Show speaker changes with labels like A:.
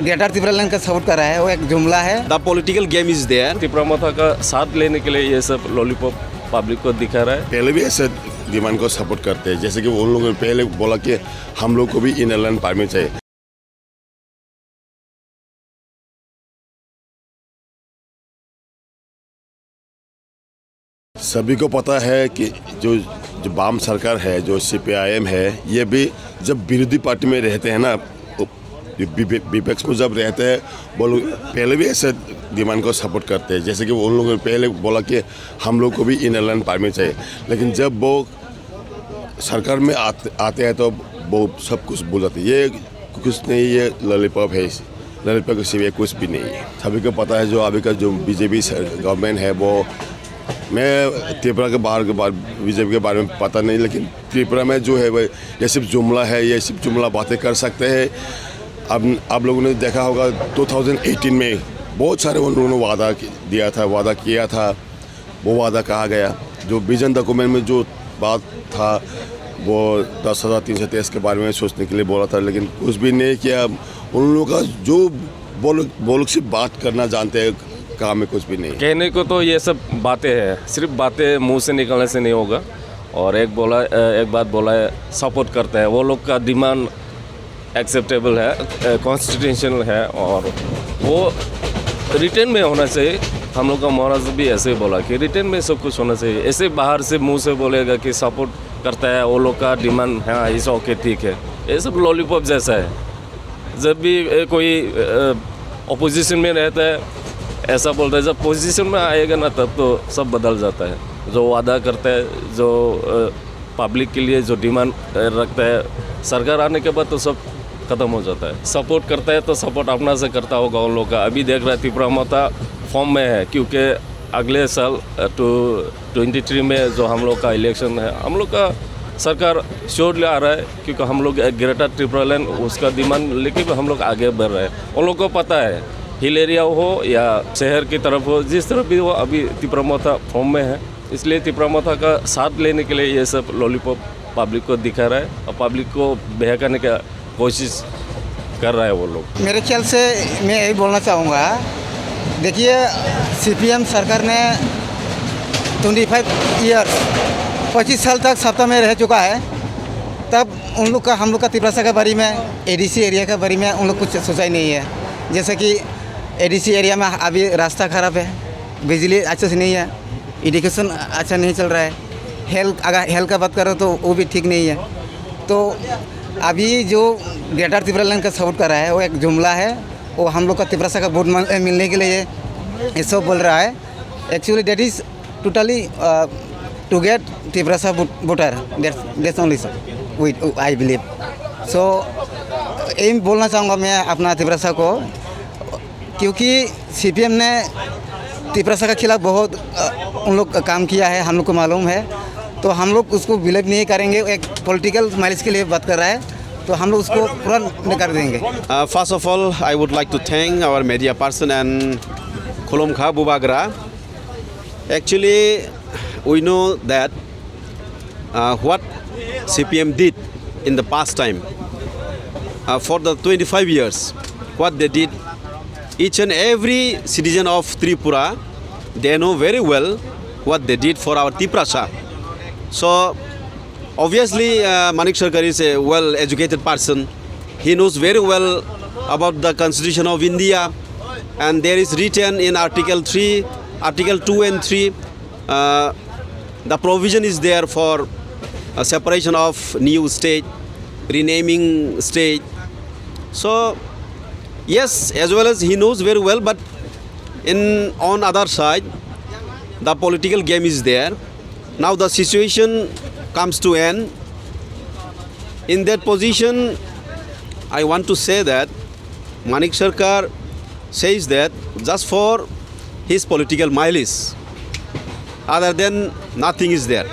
A: Greater Tripura land का support कर रहा है वो एक जुमला है।
B: The political game is there.
C: Tripura माता का साथ लेने के लिए ये सब लॉलीपॉप पब्लिक को दिखा रहा है।
D: पहले भी ऐसे डिमांड को सपोर्ट करते हैं, जैसे कि उन लोगों ने पहले बोला कि हम लोग को भी इनर लाइन परमिट चाहिए। सभी को पता है कि जो वाम सरकार है, जो CPIM है, ये भी जब विरोधी पार्टी में रहते हैं ना, विपक्ष में जब रहते हैं, वो लोग पहले भी ऐसे डिमांड को सपोर्ट करते हैं, जैसे कि उन लोगों ने पहले बोला कि हम लोग को भी इनर लाइन परमिट चाहिए। लेकिन जब वो सरकार में आते हैं तो वो सब कुछ भूल जाते हैं। ये कुछ नहीं, ये लॉलीपॉप है, लॉलीपॉप के सिवाय कुछ भी नहीं है। सभी को पता है जो अभी का जो BJP गवर्नमेंट है, वो मैं त्रिपुरा के बाहर BJP के बारे में पता नहीं, लेकिन त्रिपुरा में जो है वो ये सिर्फ जुमला है, ये सिर्फ जुमला बातें कर सकते हैं। अब आप लोगों ने देखा होगा 2018 में बहुत सारे उन्होंने वादा किया था, वो वादा कहा गया। जो विजन डॉक्यूमेंट में जो बात था वो 10,323 के बारे में सोचने के लिए बोला था, लेकिन कुछ भी नहीं किया। उन लोगों का जो वो लोग सिर्फ बात करना जानते हैं, काम में कुछ भी नहीं।
C: कहने को तो ये सब बातें हैं, सिर्फ बातें मुंह से निकलने से नहीं होगा। और एक बात बोला है, सपोर्ट करते हैं, वो लोग का डिमांड एक्सेप्टेबल है, कॉन्स्टिट्यूशनल है और वो रिटर्न में होना चाहिए। हम लोग का महाराज भी ऐसे ही बोला कि रिटर्न में सब कुछ होना चाहिए। ऐसे बाहर से मुंह से बोलेगा कि सपोर्ट करता है, वो लोग का डिमांड हाँ इस ओके ठीक है, ये सब लॉलीपॉप जैसा है। जब भी कोई अपोजिशन में रहता है ऐसा बोलता है, जब पोजीशन में आएगा ना तब तो सब बदल जाता है। जो वादा करता है, जो पब्लिक के लिए जो डिमांड रखता है, सरकार आने के बाद तो सब ख़त्म हो जाता है। सपोर्ट करता है तो सपोर्ट अपना से करता होगा उन लोग का। अभी देख रहा है त्रिपुरा माता फॉर्म में है, क्योंकि अगले साल 23 में जो हम लोग का इलेक्शन है, हम लोग का सरकार श्योर आ रहा है, क्योंकि हम लोग ग्रेटर त्रिपुरा लैंड उसका डिमांड लेके हम लोग आगे बढ़ रहे हैं। उन लोग को पता है हिल एरिया हो या शहर की तरफ हो, जिस तरफ भी हो, अभी त्रिपुरा माता फॉर्म में है। इसलिए त्रिपुरा माता का साथ लेने के लिए ये सब लॉलीपॉप पब्लिक को दिखा रहा है और पब्लिक को बहकाने का कोशिश कर रहा है वो लोग।
A: मेरे ख्याल से मैं यही बोलना चाहूँगा, देखिए CPM सरकार ने 25 ईयर्स 25 साल तक सत्ता में रह चुका है। तब उन लोग का हम लोग का त्रिपुरा के बारे में, ADC एरिया के बारे में उन लोग कुछ सोचा ही नहीं है। जैसे कि ADC एरिया में अभी रास्ता ख़राब है, बिजली अच्छा से नहीं है, एजुकेशन अच्छा नहीं चल रहा है, अगर हेल्थ का बात करो तो वो भी ठीक नहीं है। तो अभी जो ग्रेटर त्रिपुरा लैंड का सपोर्ट कर रहा है वो एक जुमला है। वो हम लोग का त्रिपुरा का वोट मिलने के लिए ये सब बोल रहा है। Actually that is totally to get Tripura voter, that's only so I believe. So यही बोलना चाहूँगा मैं अपना त्रिपुरा को, क्योंकि CPM ने त्रिपुरा के खिलाफ बहुत उन लोग का काम किया है, हम लोग को मालूम है। तो हम लोग उसको बिलीव नहीं करेंगे। एक पॉलिटिकल माइलेज के लिए बात कर रहा है, तो हम लोग उसको पूरा नहीं कर देंगे।
B: First of all, I would like to thank our media person and Khulomkha Bubagra. Actually, we know that what CPM did in the past time for the 25 years, what they did. Each and every citizen of Tripura, they know very well what they did for our Triprasha. So obviously Manik Sarkar is a well-educated person. He knows very well about the Constitution of India, and there is written in Article 2 and 3, the provision is there for a separation of new state, renaming state. So yes, as well as he knows very well, but on other side, the political game is there. Now the situation comes to end. In that position, I want to say that Manik Sarkar says that just for his political mileage, other than nothing is there.